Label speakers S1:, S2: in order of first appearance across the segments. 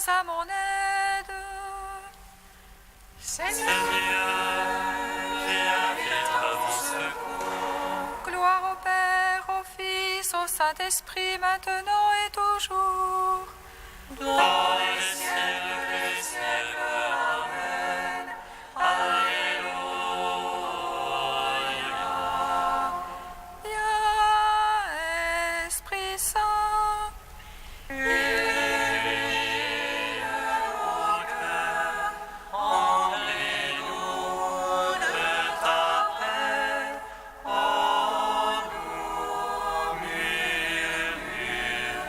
S1: avance à mon aide.
S2: Seigneur, viens vite à mon secours.
S1: Gloire au Père, au Fils, au Saint-Esprit, maintenant et toujours.
S2: Dans les siècles des siècles. Amen. Alléluia.
S1: Viens, Esprit Saint.
S2: Illumine nos cœurs, emplis-nous de ta paix. Oh, nous murmure,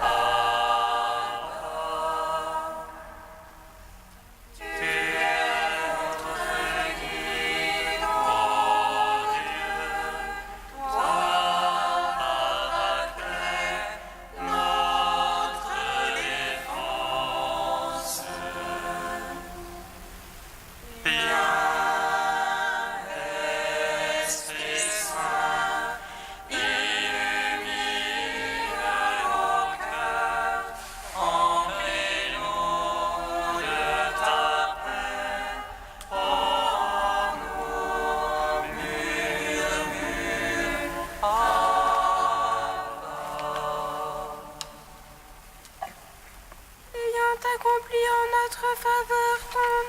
S2: Abba. Tu es notre guide, ô Dieu, toi, Paraclet, notre défense. Viens, Esprit Saint, illumine nos cœurs, emplis-nous de ta paix. Oh, nous murmure, Abba.
S1: Ayant accompli en notre faveur ton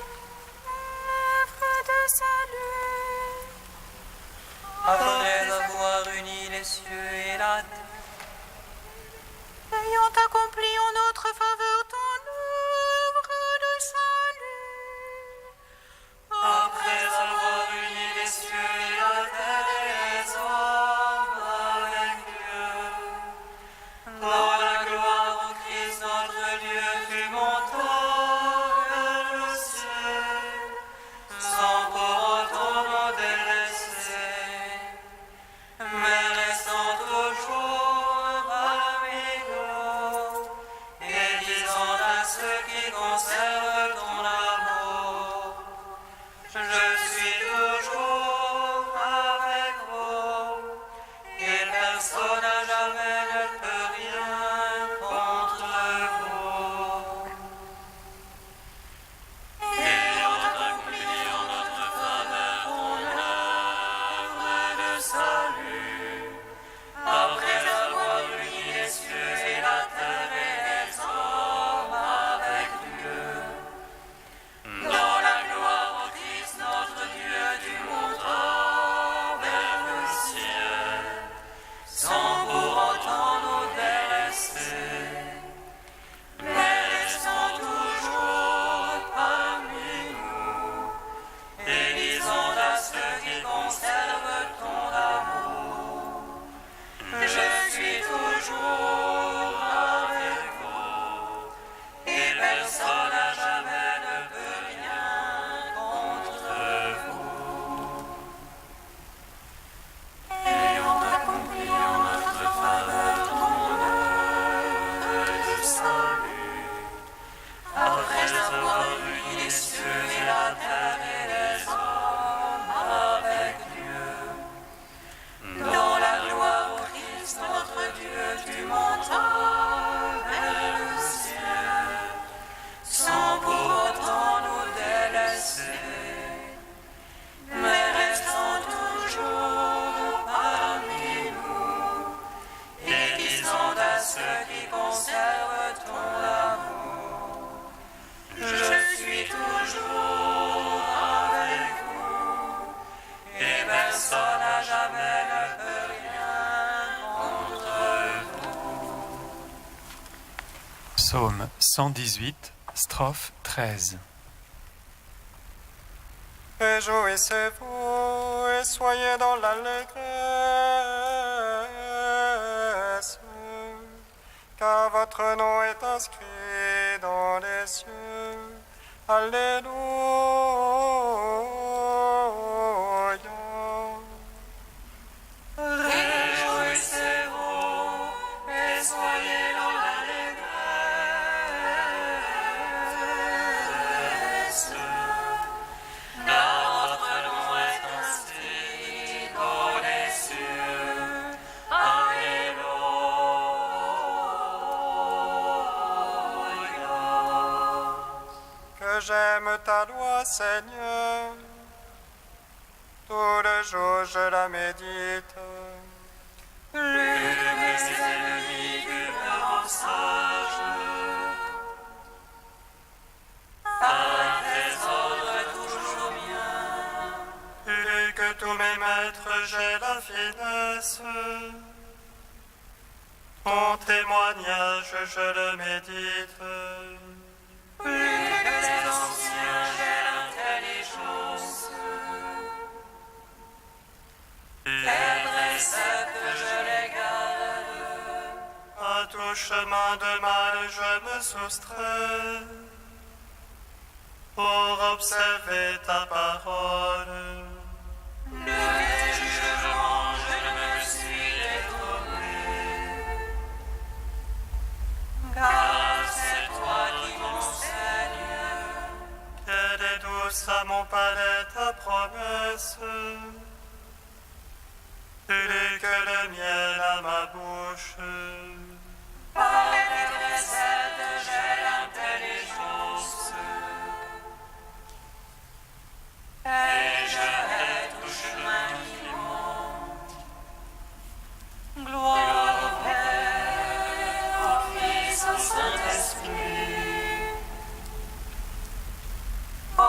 S1: œuvre de salut.
S2: Après avoir uni les cieux et la terre,
S1: Ayant accompli en notre faveur ton œuvre de salut.
S2: après avoir uni les cieux et la terre et les hommes avec Dieu, dans la gloire au Christ notre Dieu, tu montas vers le ciel, sans pour autant nous délaisser, mais restant toujours parmi nous, et disant à ceux qui conservent ton amour, je suis toujours avec vous, et personne à jamais ne peut rien contre vous. Ayant accompli en notre faveur ton œuvre de salut, après avoir uni les cieux et la terre et les hommes avec Dieu, dans la gloire au Christ notre Dieu, tu monteras vers le ciel, sans pour autant nous délaisser, mais restant toujours parmi nous, et disant à ceux qui conservent ton amour, je suis toujours avec vous, et personne à jamais ne peut rien contre vous. Ayant accompli en notre faveur ton œuvre de salut, après avoir uni les cieux et la terre et les hommes avec Dieu, dans la gloire au Christ notre Dieu, tu montas vers le ciel, sans pour autant nous délaisser, mais restant toujours parmi nous, et disant à ceux qui conservent ton amour, je suis toujours avec vous, et personne à jamais ne peut rien contre vous.
S3: Psaume 118, strophe 13.
S4: Réjouissez-vous et soyez dans l'allégresse, car votre nom est inscrit dans les cieux. Alléluia.
S2: Réjouissez-vous et soyez dans l'allégresse, car votre nom est inscrit dans les cieux. Alléluia.
S4: j'aime ta loi, Seigneur. Tout le jour je la médite.
S2: Plus que mes ennemis que me rend sage. Par tes ordres toujours bien.
S4: Plus que tous mes maîtres, j'ai la finesse. Ton témoignage, je le médite.
S2: Plus que les anciens, j'ai l'intelligence. Tes préceptes, je les garde.
S4: À tout chemin de mal, je me soustrais pour observer ta parole.
S2: De tes jugements, je me suis détourné. Car c'est toi qui m'enseignes.
S4: Quelle est douce à mon palais ta promesse, plus que le miel à ma bouche.
S2: Par tes préceptes, j'ai l'intelligence. Et je hais tout chemin qui monte. Gloire au Père, au Fils, au Saint-Esprit. Oh,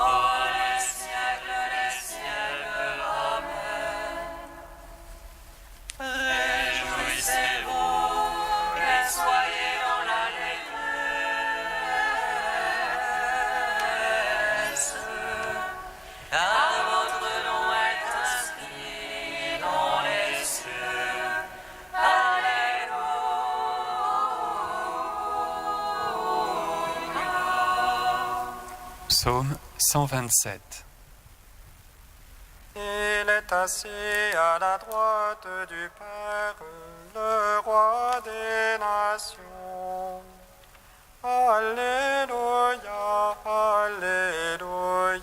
S2: les siècles, Amen. Réjouissez-vous et soyez dans l'allégresse. Car votre nom est inscrit dans les cieux. Alléluia.
S3: Psaume 127.
S4: Il est assis à la droite du Père, le roi des nations. Alléluia, alléluia.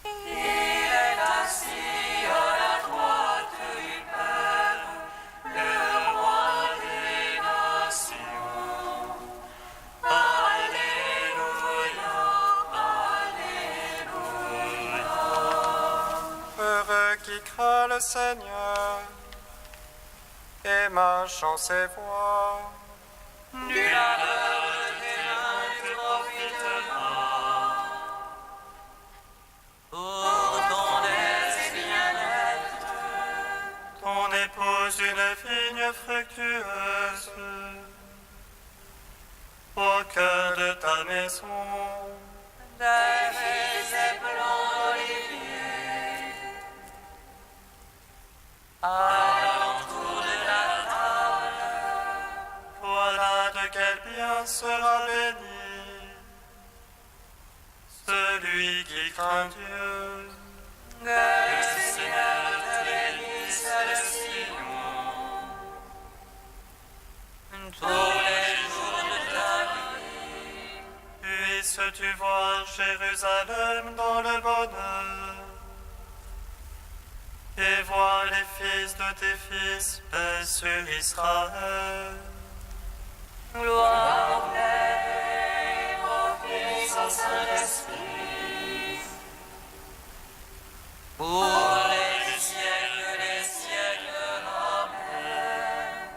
S2: Il est assis à la droite du Père, le roi des nations. Alléluia, alléluia.
S4: Heureux qui craint le Seigneur et marche en ses voies.
S2: Du labeur de tes mains tu profiteras. Pour ton aise et bien-être,
S4: Ton épouse une vigne fructueuse au cœur de ta maison.
S2: des fils et plants d'olivier. À l'entour de la table,
S4: Voilà de quel bien sera béni celui qui craint Dieu.
S2: que le Seigneur te bénisse le Sion. Tous les jours de ta vie,
S4: Puisses-tu voir Jérusalem dans le bonheur et voir les fils de tes fils, paix sur Israël.
S2: gloire au Père, au Fils, au Saint-Esprit. Pour les siècles, Amen.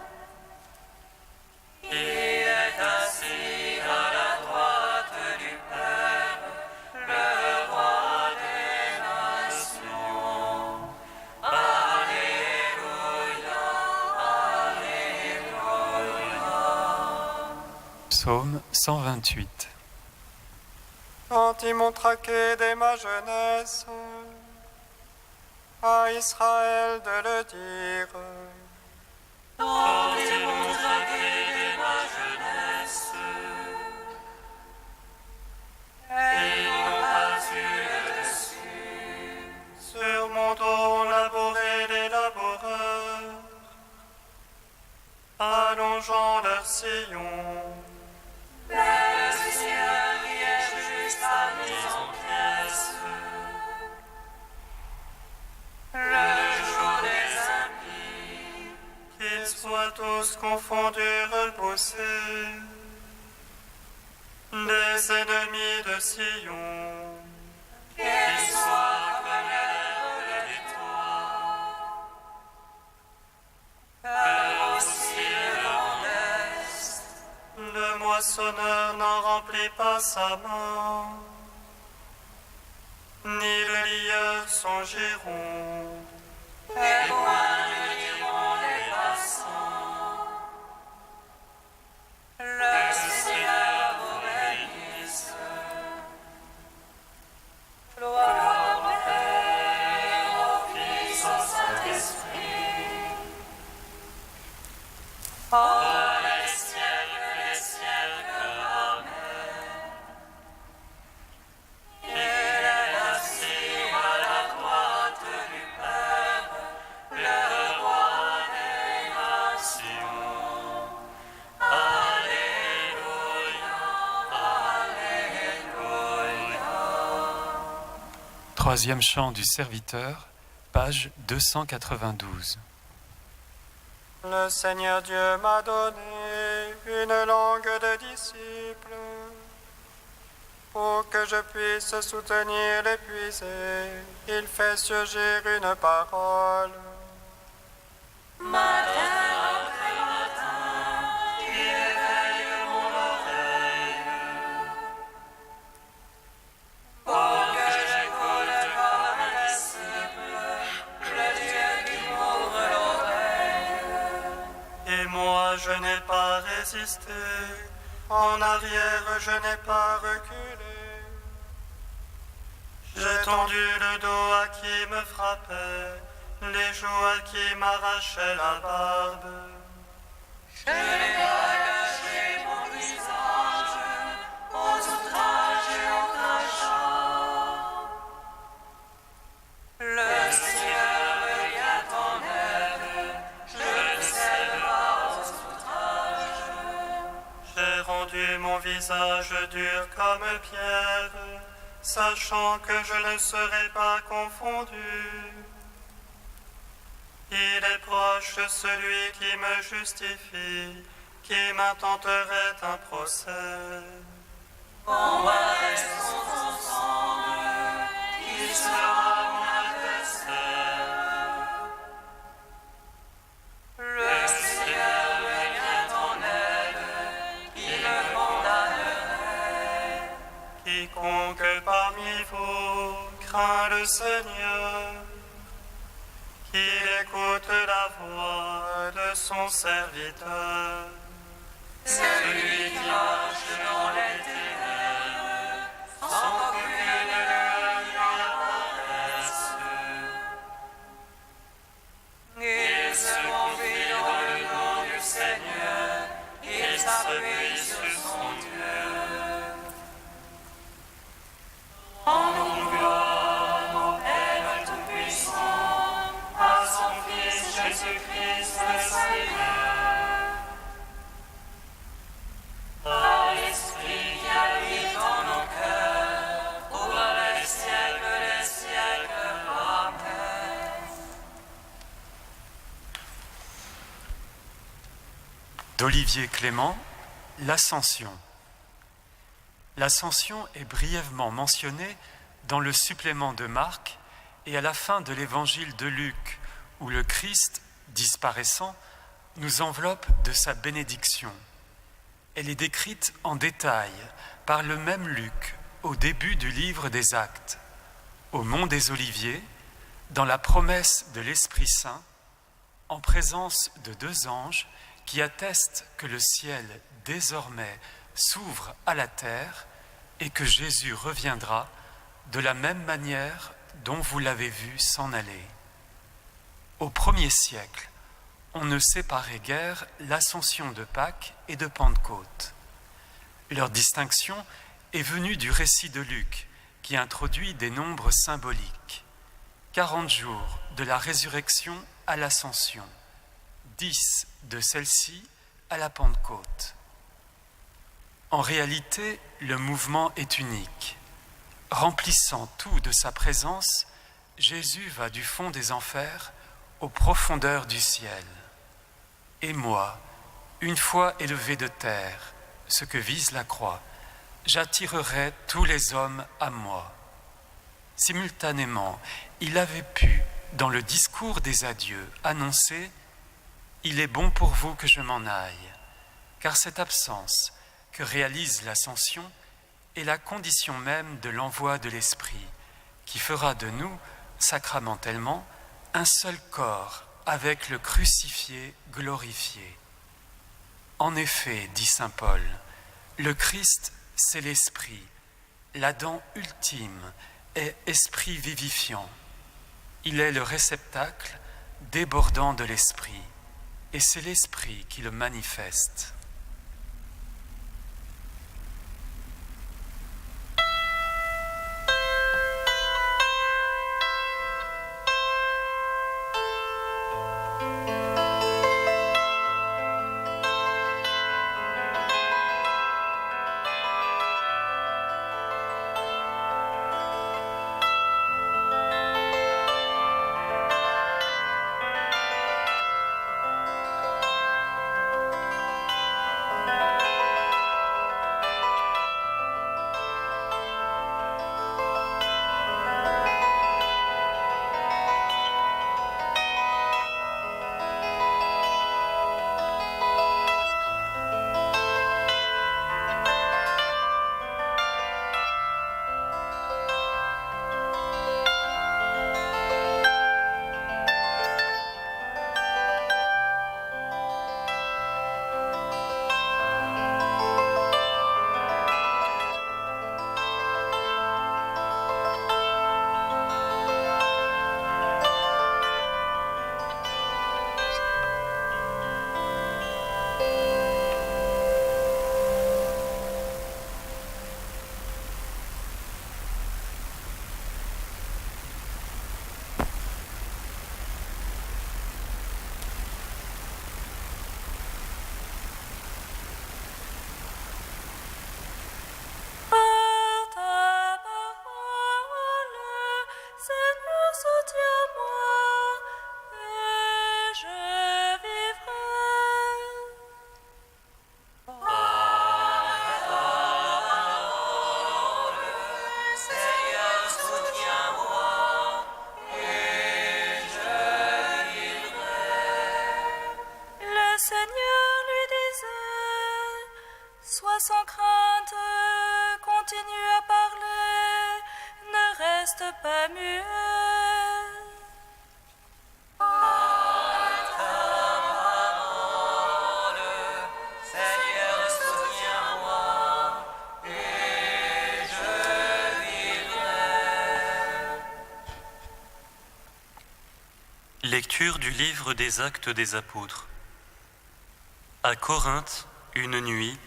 S2: Il est assis à la droite du Père, le roi des nations. Alléluia, alléluia.
S3: Psaume 128.
S4: Quand ils m'ont traqué dès ma jeunesse, à Israël de le dire.
S2: Quand ils m'ont traqué dès ma jeunesse, et n'ont pas eu le dessus.
S4: Sur mon dos ont labouré les laboureurs, allongeant leurs sillons.
S2: Le Seigneur qui est juste a mis en pièces le jour des impies.
S4: Qu'ils soient tous confondus, repoussés, des ennemis de Sion,
S2: Qu'ils soient comme l'herbe du toit, que aussi le vent d'est,
S4: le moissonneur n'en remplit pas sa main, ni le lieur son giron.
S2: et loin le diront les passants. Le Seigneur vous bénisse. Gloire au Père, au Fils, au Saint-Esprit. Ô les siècles, amen. Il est assis à la droite du Père, le roi des nations. Alléluia, Alléluia.
S3: Troisième chant du serviteur, page 292.
S4: Le Seigneur Dieu m'a donné une langue de disciple pour que je puisse soutenir l'épuisé. Il fait surgir une parole.
S2: Matin après matin, il éveille mon oreille pour que j'écoute comme un disciple le Dieu qui m'ouvre l'oreille.
S4: Et moi je n'ai pas résisté, en arrière je n'ai pas reculé. J'ai tendu le dos à qui me frappait, les joues à qui m'arrachaient la barbe.
S2: Je n'ai pas caché mon visage aux outrages et aux crachats. Le Seigneur me vient en aide, je ne sais pas aux outrages.
S4: J'ai rendu mon visage dur comme pierre, sachant que je ne serai pas confondu. Il est proche celui qui me justifie, qui m'intenterait un procès.
S2: Convalescons ensemble, il sera mon adversaire. Le Seigneur me vient en aide, il me condamnerait.
S4: Quiconque parmi vous craint le Seigneur, qu'il écoute la voix de son serviteur.
S2: Celui qui marche dans les ténèbres, sans qu'aucune lueur lui apparaisse. Il se confie dans le nom du Seigneur, il s'appuie sur son Dieu. Rendons gloire au Père Tout-Puissant, à son Fils Jésus-Christ le Seigneur, à l'Esprit qui habite en nos cœurs, pour les siècles, Amen.
S3: D'Olivier Clément, l'Ascension. L'Ascension est brièvement mentionnée dans le supplément de Marc et à la fin de l'évangile de Luc, où le Christ, disparaissant, nous enveloppe de sa bénédiction. Elle est décrite en détail par le même Luc au début du livre des Actes, au mont des Oliviers, dans la promesse de l'Esprit Saint, en présence de deux anges qui attestent que le ciel désormais s'ouvre à la terre et que Jésus reviendra de la même manière dont vous l'avez vu s'en aller. Au 1er siècle, on ne séparait guère l'Ascension de Pâques et de Pentecôte. Leur distinction est venue du récit de Luc, qui introduit des nombres symboliques. 40 jours de la résurrection à l'Ascension, 10 de celle-ci à la Pentecôte. En réalité, le mouvement est unique. Remplissant tout de sa présence, Jésus va du fond des enfers aux profondeurs du ciel. Et moi, une fois élevé de terre, ce que vise la croix, j'attirerai tous les hommes à moi. Simultanément, il avait pu, dans le discours des adieux, annoncer « Il est bon pour vous que je m'en aille », car cette absence que réalise l'ascension est la condition même de l'envoi de l'Esprit, qui fera de nous, sacramentellement, un seul corps avec le crucifié glorifié. En effet, dit saint Paul, le Christ, c'est l'Esprit, l'Adam ultime est esprit vivifiant. Il est le réceptacle débordant de l'Esprit, et c'est l'Esprit qui le manifeste.
S1: Sois sans crainte, continue à parler, ne reste pas muet.
S5: Lecture du livre des Actes des Apôtres. À Corinthe, une nuit,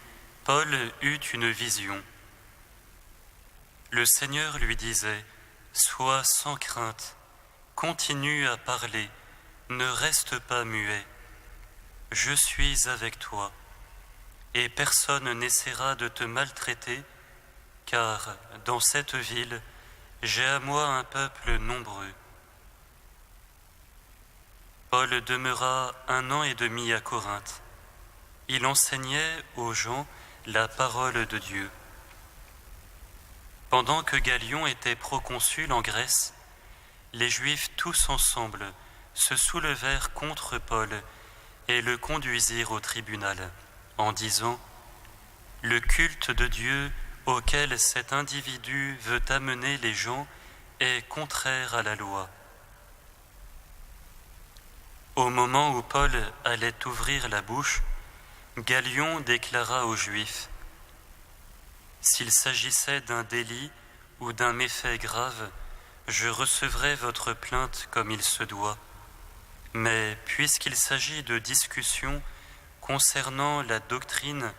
S5: Paul eut une vision. Le Seigneur lui disait : « Sois sans crainte, continue à parler, ne reste pas muet. Je suis avec toi, et personne n'essaiera de te maltraiter, car dans cette ville, j'ai à moi un peuple nombreux. » Paul demeura 1 an et demi à Corinthe. Il enseignait aux gens la parole de Dieu. Pendant que Gallion était proconsul en Grèce, les Juifs tous ensemble se soulevèrent contre Paul et le conduisirent au tribunal, en disant : « Le culte de Dieu auquel cet individu veut amener les gens est contraire à la loi. » Au moment où Paul allait ouvrir la bouche, Gallion déclara aux Juifs : « S'il s'agissait d'un délit ou d'un méfait grave, je recevrais votre plainte comme il se doit. Mais puisqu'il s'agit de discussions concernant la doctrine,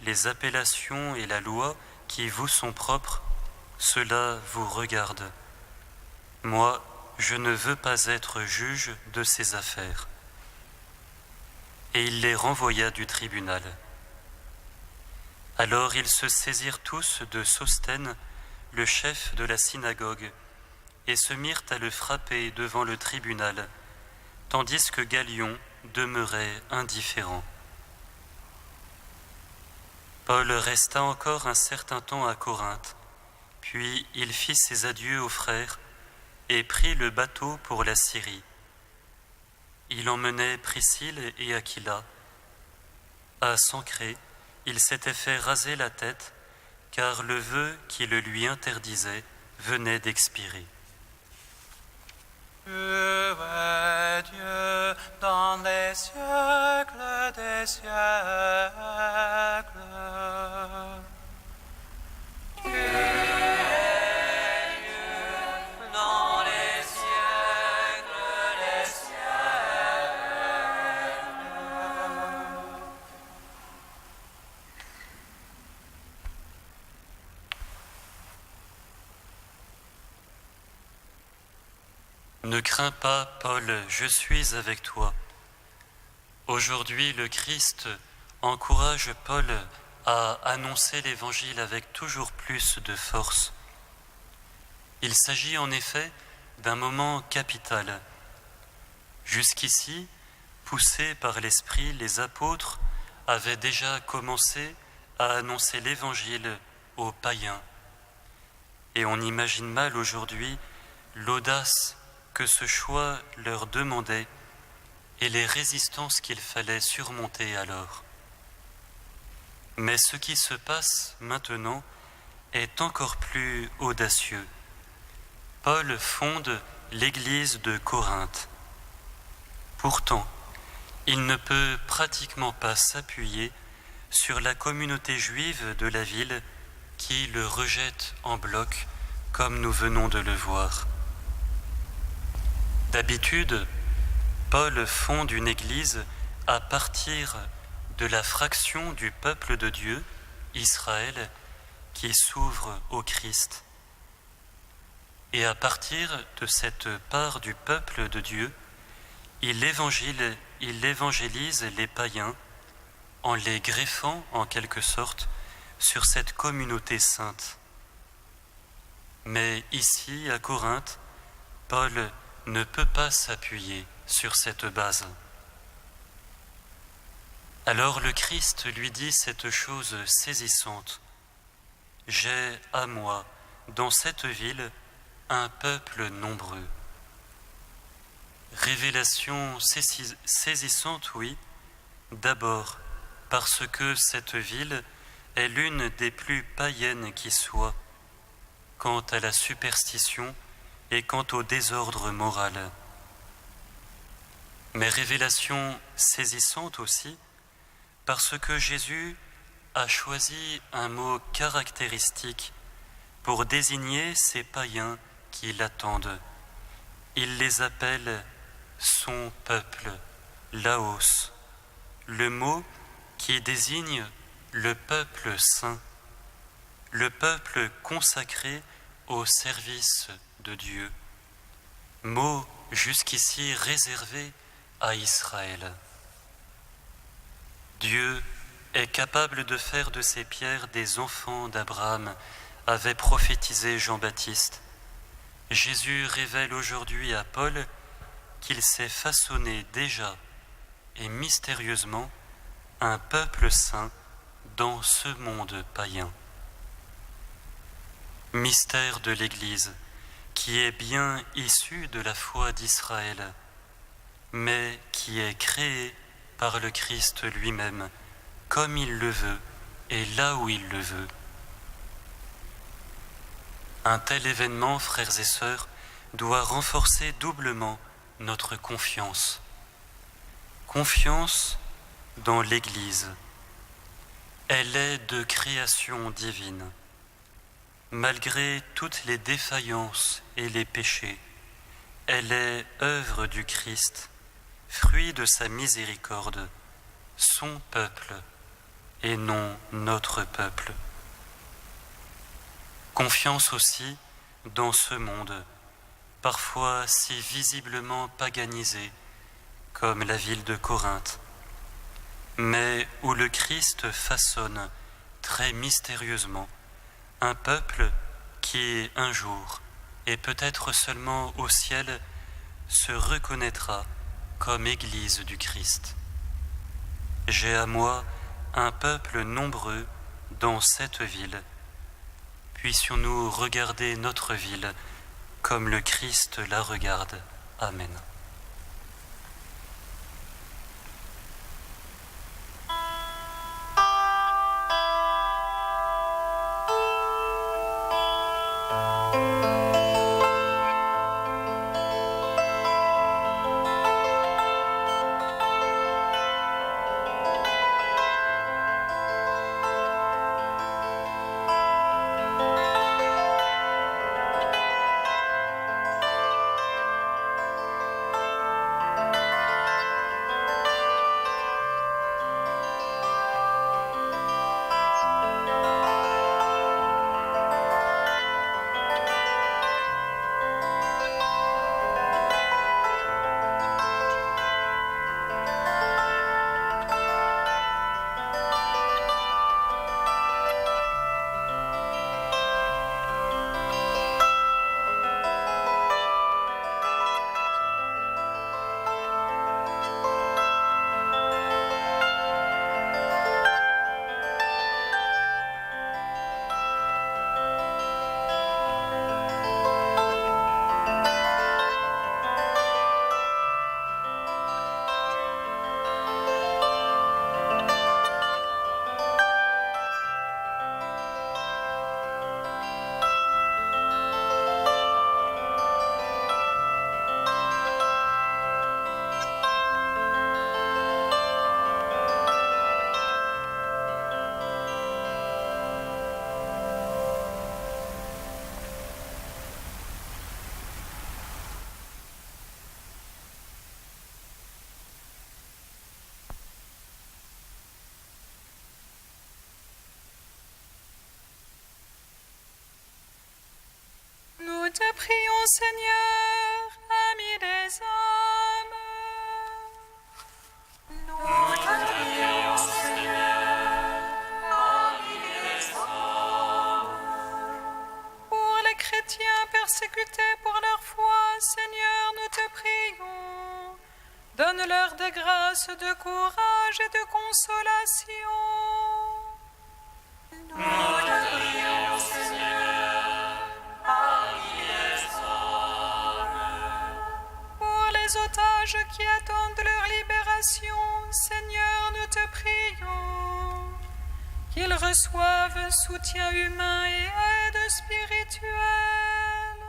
S5: les appellations et la loi qui vous sont propres, cela vous regarde. Moi, je ne veux pas être juge de ces affaires. » Et il les renvoya du tribunal. Alors ils se saisirent tous de Sosthène, le chef de la synagogue, et se mirent à le frapper devant le tribunal, tandis que Gallion demeurait indifférent. Paul resta encore un certain temps à Corinthe, puis il fit ses adieux aux frères et prit le bateau pour la Syrie. Il emmenait Priscille et Aquila. À Sancré, il s'était fait raser la tête, car le vœu qui le lui interdisait venait d'expirer.
S2: Dieu est Dieu dans les siècles des siècles. Dieu est Dieu dans les siècles des siècles.
S5: Ne crains pas, Paul, je suis avec toi. Aujourd'hui, le Christ encourage Paul à annoncer l'Évangile avec toujours plus de force. Il s'agit en effet d'un moment capital. Jusqu'ici, poussés par l'Esprit, les apôtres avaient déjà commencé à annoncer l'Évangile aux païens. Et on imagine mal aujourd'hui l'audace que ce choix leur demandait et les résistances qu'il fallait surmonter alors. Mais ce qui se passe maintenant est encore plus audacieux. Paul fonde l'église de Corinthe. Pourtant, il ne peut pratiquement pas s'appuyer sur la communauté juive de la ville qui le rejette en bloc, comme nous venons de le voir. D'habitude, Paul fonde une église à partir de la fraction du peuple de Dieu, Israël, qui s'ouvre au Christ. Et à partir de cette part du peuple de Dieu, il évangélise les païens en les greffant en quelque sorte sur cette communauté sainte. Mais ici, à Corinthe, Paul ne peut pas s'appuyer sur cette base. Alors le Christ lui dit cette chose saisissante. « J'ai à moi, dans cette ville, un peuple nombreux. » Révélation saisissante, oui, d'abord parce que cette ville est l'une des plus païennes qui soit, quant à la superstition et quant au désordre moral. Mais révélation saisissante aussi, parce que Jésus a choisi un mot caractéristique pour désigner ces païens qui l'attendent. Il les appelle son peuple, Laos, le mot qui désigne le peuple saint, le peuple consacré au service de Dieu, mot jusqu'ici réservé à Israël. Dieu est capable de faire de ces pierres des enfants d'Abraham, avait prophétisé Jean-Baptiste. Jésus révèle aujourd'hui à Paul qu'il s'est façonné déjà et mystérieusement un peuple saint dans ce monde païen. Mystère de l'Église, qui est bien issu de la foi d'Israël, mais qui est créé par le Christ lui-même, comme il le veut et là où il le veut. Un tel événement, frères et sœurs, doit renforcer doublement notre confiance. Confiance dans l'Église. Elle est de création divine. Malgré toutes les défaillances et les péchés, elle est œuvre du Christ, fruit de sa miséricorde, son peuple et non notre peuple. Confiance aussi dans ce monde, parfois si visiblement paganisé, comme la ville de Corinthe, mais où le Christ façonne très mystérieusement un peuple qui, un jour, et peut-être seulement au ciel, se reconnaîtra comme Église du Christ. J'ai à moi un peuple nombreux dans cette ville. Puissions-nous regarder notre ville comme le Christ la regarde. Amen.
S1: Nous te prions, Seigneur, ami des hommes. Nous te prions, Seigneur, ami des hommes. Pour les chrétiens persécutés pour leur foi, Seigneur, nous te prions. Donne-leur des grâces de courage et de consolation. Nous te prions, Seigneur, ami des hommes. Pour les otages qui attendent leur libération, Seigneur, nous te prions. Qu'ils reçoivent soutien humain et aide spirituelle.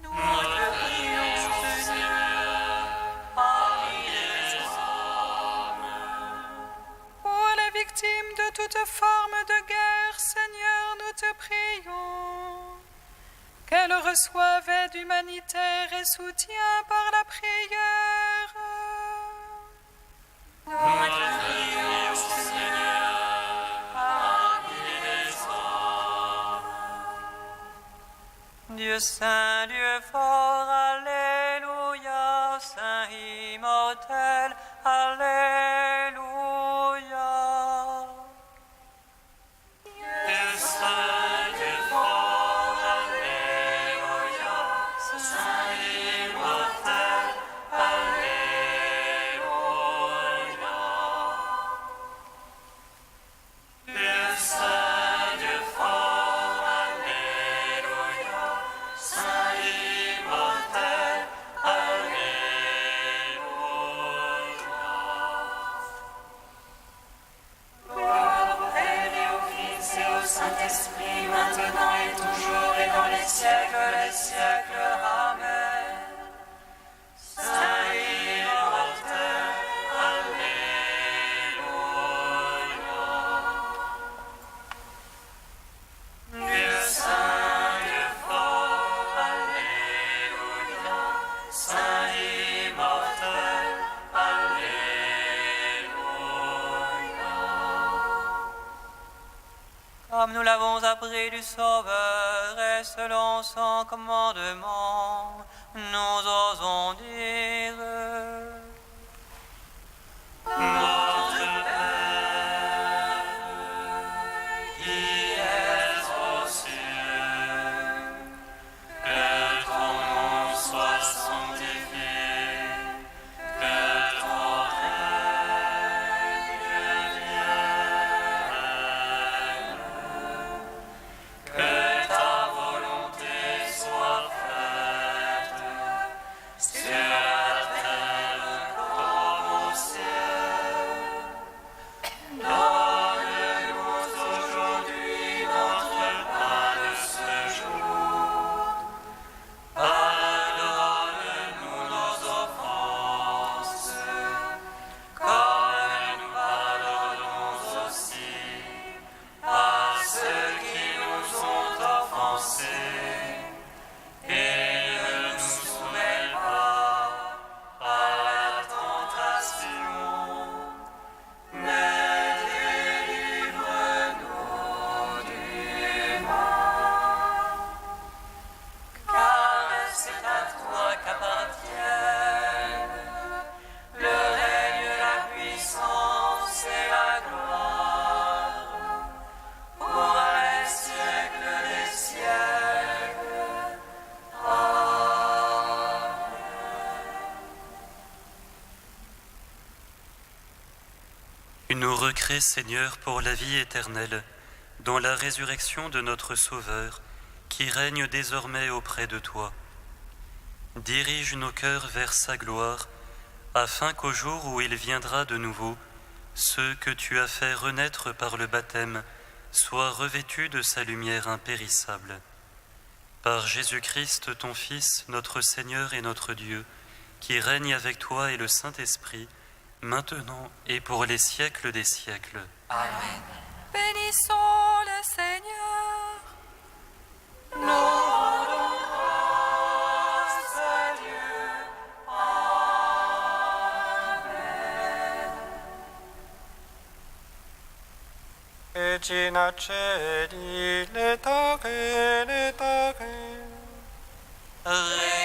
S1: Nous te prions, Seigneur, ami des hommes. Pour les victimes de toute forme de guerre, Seigneur, nous te prions. Qu'elles reçoivent aide humanitaire et soutien par la prière. Nous te prions, Seigneur, ami des hommes.
S2: Dieu saint, Dieu fort, Alléluia, Saint immortel, Alléluia.
S4: Dieu saint, Dieu fort, Alléluia, Saint immortel, Alléluia. Dieu saint, Dieu fort, Alléluia, Saint immortel, Alléluia. Gloire au Père et au Fils et au Saint-Esprit, maintenant et toujours et dans les siècles des siècles. Amen. Saint immortel, Alléluia. Dieu saint, Dieu fort, Alléluia. Saint immortel, Alléluia.
S2: Comme nous l'avons appris du Sauveur et selon son commandement, nous osons dire:
S4: Notre Père, qui es aux cieux, que ton nom soit sanctifié, que ton règne vienne,
S5: Nous recrée, Seigneur, pour la vie éternelle, dans la résurrection de notre Sauveur, qui règne désormais auprès de toi. Dirige nos cœurs vers sa gloire, afin qu'au jour où il viendra de nouveau, ceux que tu as fait renaître par le baptême soient revêtus de sa lumière impérissable. Par Jésus-Christ, ton Fils, notre Seigneur et notre Dieu, qui règne avec toi et le Saint-Esprit, maintenant et pour les siècles des siècles.
S2: Amen.
S1: Bénissons le Seigneur.
S4: Nous rendons grâce à Dieu.
S6: Regina Celi, le tare, le tare.
S4: Amen.